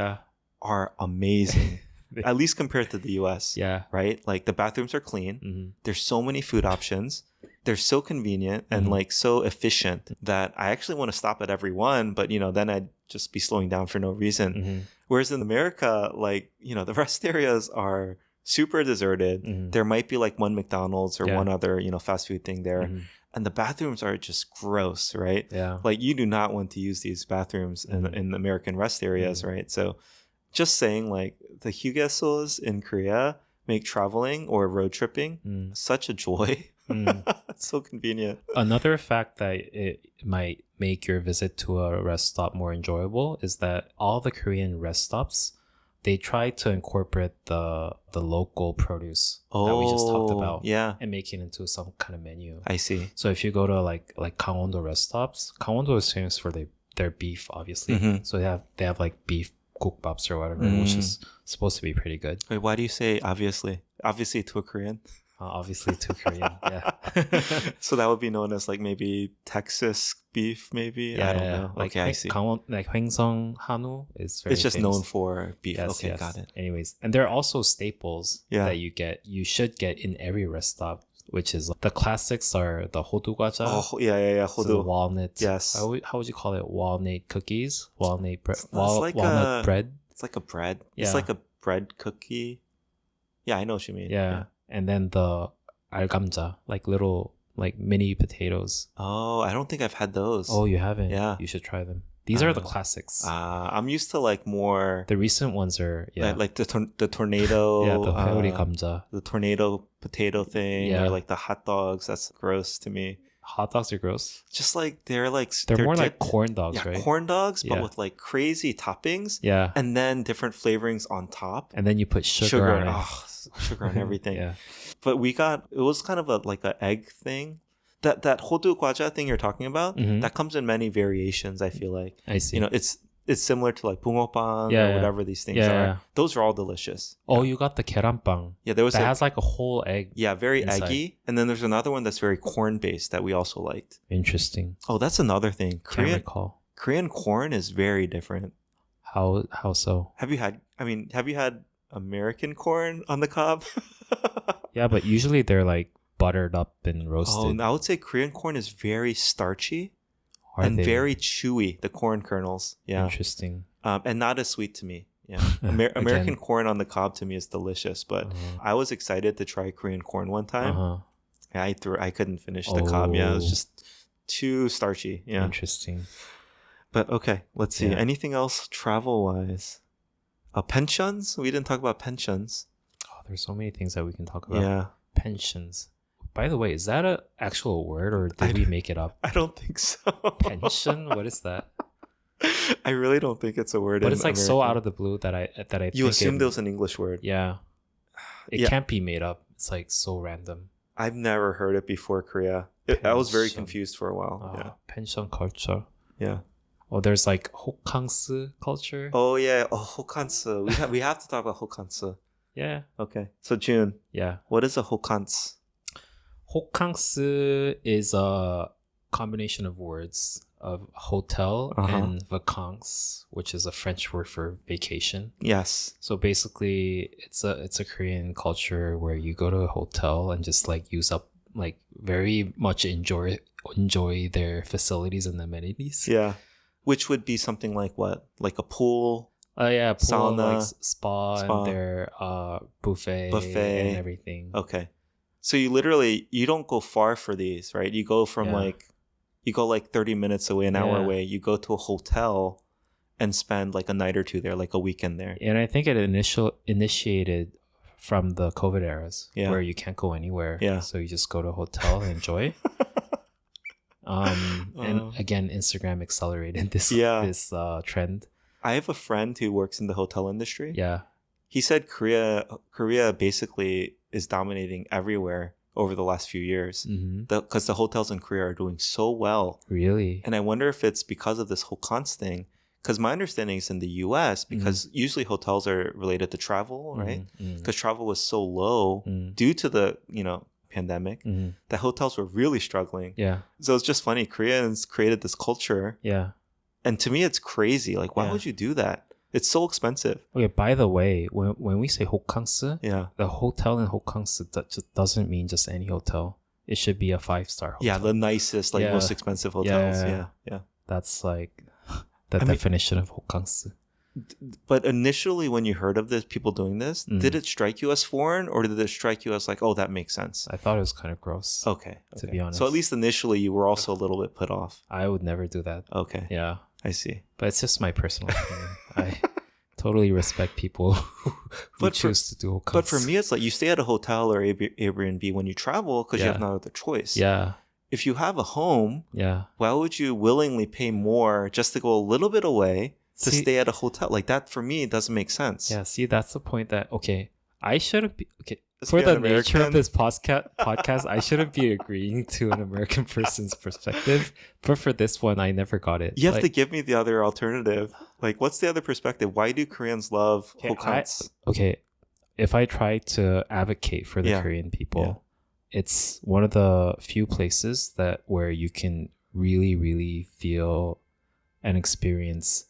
are amazing. At least compared to the US. Yeah. Right? Like the bathrooms are clean. There's so many food options. They're so convenient and like so efficient that I actually want to stop at every one, but you know, then I'd just be slowing down for no reason. Whereas in America, like, you know, the rest areas are super deserted. There might be like one McDonald's or one other, you know, fast food thing there. And the bathrooms are just gross, right? Yeah. Like you do not want to use these bathrooms in American rest areas, right? So just saying, like, the Hugye-sos in Korea make traveling or road tripping such a joy. It's so convenient. Another fact that it might make your visit to a rest stop more enjoyable is that all the Korean rest stops, they try to incorporate the local produce that we just talked about, and make it into some kind of menu. I see. So if you go to like Gangwon-do rest stops, Gangwon-do is famous for their beef, obviously. So they have like beef gukbaps or whatever, which is supposed to be pretty good. Wait, why do you say obviously? Obviously to a Korean? Obviously to Korean, yeah. So that would be known as like maybe Texas beef, maybe? I don't know. Like, okay, I see. Like Hwaengsong Hanwoo is very It's just famous. known for beef. Yes, okay, yes. got it. Anyways, and there are also staples that you should get in every rest stop, which is the classics are the hodu gwaja. Oh, yeah, hodu. So the walnut. Yes. How would you call it? Walnut cookies? Walnut bread? Walnut bread? It's like a bread. Yeah. It's like a bread cookie. Yeah, I know what you mean. Yeah. And then the algamja, like little like mini potatoes. Oh, I don't think I've had those. Oh, you haven't? Yeah. You should try them. These are the classics. I'm used to like more... The recent ones are, like the tornado... Yeah, the 회오리 감자. The tornado potato thing, or like the hot dogs. That's gross to me. Hot dogs are gross. Just like they're more like corn dogs, right? Corn dogs, but with like crazy toppings. Yeah. And then different flavorings on top. And then you put sugar on it. Oh, sugar on everything. But it was kind of like an egg thing. That hodu gwaja thing you're talking about, that comes in many variations, I feel like. I see. You know, it's similar to like bungeoppang or whatever these things are. Yeah. Those are all delicious. Oh, you got the keranpang. Yeah, there was that has like a whole egg. Yeah, very eggy. And then there's another one that's very corn based that we also liked. Interesting. Oh, that's another thing. Can't recall. Korean corn is very different. How so? Have you had American corn on the cob? Yeah, but usually they're like buttered up and roasted. Oh, I would say Korean corn is very starchy and very chewy, the corn kernels. Yeah. Interesting. And not as sweet to me. Yeah. American corn on the cob to me is delicious, but I was excited to try Korean corn one time. I couldn't finish the cob. Yeah, it was just too starchy. Yeah. Interesting. But okay, let's see. Anything else travel-wise? Pensions? We didn't talk about pensions. Oh, there's so many things that we can talk about. Yeah. Pensions. By the way, is that an actual word or did we make it up? I don't think so. Pension? What is that? I really don't think it's a word. But it's like American. So out of the blue that I you assumed it was an English word. Yeah. It can't be made up. It's like so random. I've never heard it before Korea. I was very confused for a while. Pension culture. Yeah. Oh, there's like hocance culture. Oh yeah. Oh, hocance. We have to talk about hocance. Yeah. Okay. So Jun. Yeah. What is a hocance? Hocance is a combination of words of hotel and vacances, which is a French word for vacation. Yes. So basically, it's a Korean culture where you go to a hotel and just like use up like very much enjoy their facilities and amenities. Yeah. Which would be something like what? Like a pool? Yeah, pool, sauna, like spa, and their buffet and everything. Okay. So you don't go far for these, right? You go from you go like 30 minutes away, an hour away. You go to a hotel and spend like a night or two there, like a weekend there. And I think it initiated from the COVID eras where you can't go anywhere. Yeah. So you just go to a hotel and enjoy. And again, Instagram accelerated this trend. I have a friend who works in the hotel industry. Yeah. He said Korea basically is dominating everywhere over the last few years because the hotels in Korea are doing so well. Really? And I wonder if it's because of this hocance thing. Because my understanding is in the US, because usually hotels are related to travel, right? Because travel was so low due to the, pandemic, that hotels were really struggling. Yeah. So it's just funny. Koreans created this culture. Yeah. And to me, it's crazy. Like, why would you do that? It's so expensive. Okay, by the way, when we say hocance, the hotel in hocance just doesn't mean just any hotel. It should be a 5-star hotel. Yeah, the nicest, most expensive hotels. Yeah. That's like the definition of hocance. But initially, when you heard of this, people doing this, did it strike you as foreign, or did it strike you as like, oh, that makes sense? I thut it was kind of gross. Okay. To be honest. So at least initially, you were also a little bit put off. I would never do that. Okay. Yeah. I see. But it's just my personal opinion. I totally respect people who choose to do hocance. But for me, it's like you stay at a hotel or Airbnb when you travel because you have no other choice. Yeah. If you have a home, why would you willingly pay more just to go a little bit away to stay at a hotel? Like that, for me, doesn't make sense. Yeah, see, that's the point that, I shouldn't be... Okay, for the nature of this podcast, I shouldn't be agreeing to an American person's perspective. But for this one, I never got it. You have to give me the other alternative. Like, what's the other perspective? Why do Koreans love hocance? If I try to advocate for the Korean people, it's one of the few places where you can really, really feel and experience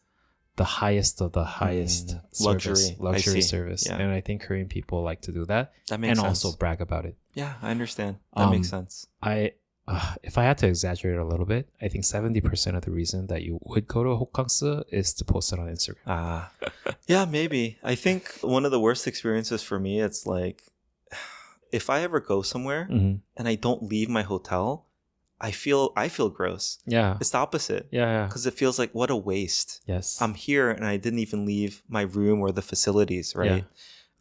the highest of the highest luxury service. Yeah. And I think Korean people like to do that. That makes sense. And also brag about it. Yeah, I understand. That makes sense. If I had to exaggerate a little bit, I think 70% of the reason that you would go to a hocance is to post it on Instagram. Yeah, maybe. I think one of the worst experiences for me, it's like, if I ever go somewhere and I don't leave my hotel, I feel gross. Yeah. It's the opposite. Yeah. Because it feels like, what a waste. Yes. I'm here and I didn't even leave my room or the facilities, right? Yeah.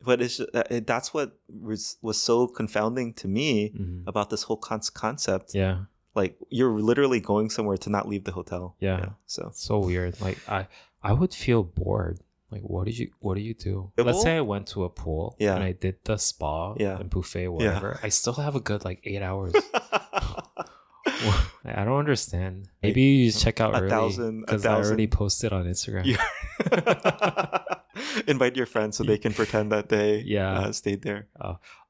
But that's what was so confounding to me about this whole concept. Yeah. Like, you're literally going somewhere to not leave the hotel. Yeah. So weird. Like, I would feel bored. Like, what do you do? Let's say I went to a pool and I did the spa and buffet, whatever. I still have a good 8 hours. I don't understand. Maybe you just check out early because I already posted on Instagram. Invite your friends so they can pretend that they stayed there.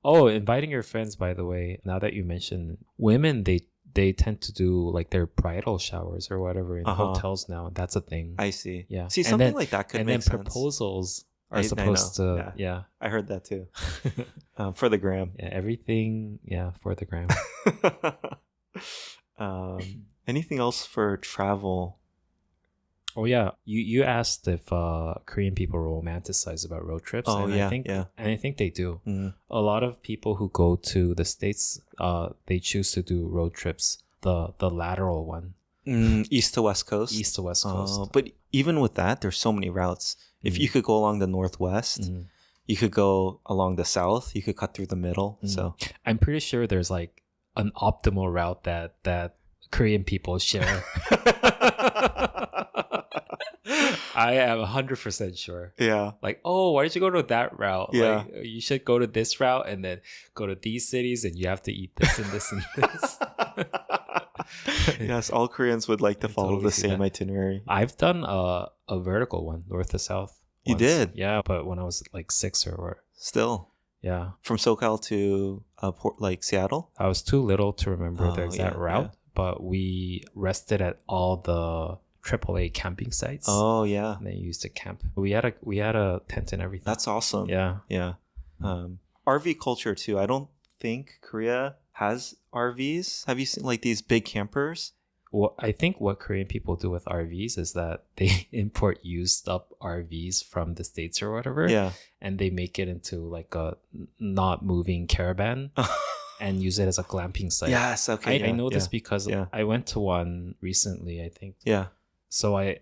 Inviting your friends, by the way, now that you mention women, they tend to do their bridal showers or whatever in hotels now. That's a thing. I see. Yeah. See, something like that could make sense. And then proposals are supposed to... Yeah. I heard that too. For the gram. Yeah, everything... Yeah, for the gram. Anything else for travel? Oh yeah, you asked if Korean people romanticize about road trips. I think they do. A lot of people who go to the States, they choose to do road trips, the lateral one, east to west coast. But even with that, there's so many routes. If you could go along the northwest, you could go along the south. You could cut through the middle. So I'm pretty sure there's an optimal route that Korean people share. I am 100% sure. Yeah. Why did you go to that route? Yeah. You should go to this route and then go to these cities and you have to eat this and this and this. Yes, all Koreans would like to follow totally the same itinerary. I've done a vertical one, north to south. You did? Yeah, but when I was 6 or... Still? Yeah. From SoCal to Seattle? I was too little to remember the exact route, but we rested at all the AAA camping sites. Oh, yeah. And they used to camp. We had a tent and everything. That's awesome. Yeah. Yeah. RV culture too. I don't think Korea has RVs? Have you seen like these big campers? Well, I think what Korean people do with RVs is that they import used up RVs from the States or whatever. Yeah. And they make it into like a not moving caravan and use it as a glamping site. Yes, okay. I know this because I went to one recently, I think. Yeah. So I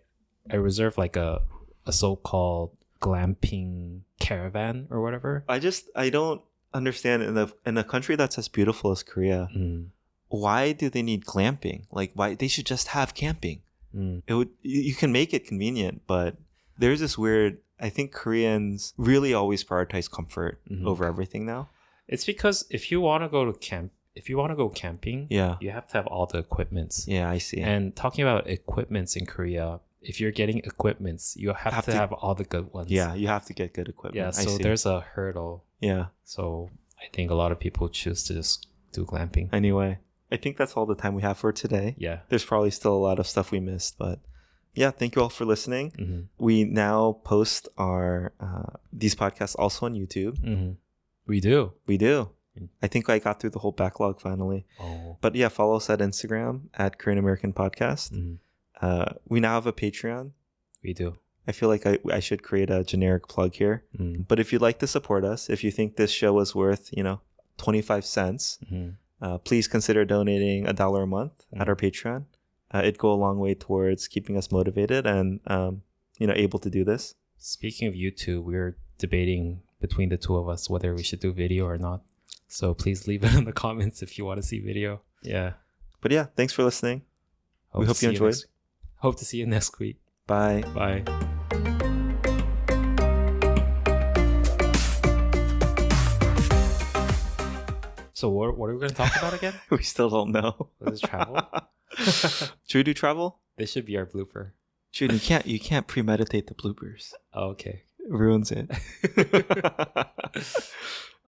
reserved like a so-called glamping caravan or whatever. I don't understand in a country that's as beautiful as Korea. Why do they need glamping? Like, why they should just have camping? You can make it convenient, but there's this weird. I think Koreans really always prioritize comfort over everything now. It's because if you want to go camping, you have to have all the equipments. Yeah, I see. And talking about equipments in Korea, if you're getting equipments, you have to have all the good ones. Yeah, you have to get good equipment. Yeah, so there's a hurdle. Yeah. So I think a lot of people choose to just do glamping. Anyway, I think that's all the time we have for today. Yeah. There's probably still a lot of stuff we missed, but yeah, thank you all for listening. We now post our these podcasts also on YouTube. We do. I think I got through the whole backlog finally. But yeah, follow us at Instagram at Korean American Podcast. We now have a Patreon. We do. I feel like I should create a generic plug here. But if you'd like to support us, if you think this show is worth 25 cents, please consider donating $1 a month at our Patreon. It'd go a long way towards keeping us motivated and able to do this. Speaking of YouTube, we're debating between the two of us whether we should do video or not. So please leave it in the comments if you want to see video. Yeah. But yeah, thanks for listening. We hope you enjoyed. Hope to see you next week. Bye. Bye. So what are we going to talk about again? We still don't know. What is travel? Should we do travel? This should be our blooper. Jun, you can't premeditate the bloopers. Oh, okay. It ruins it.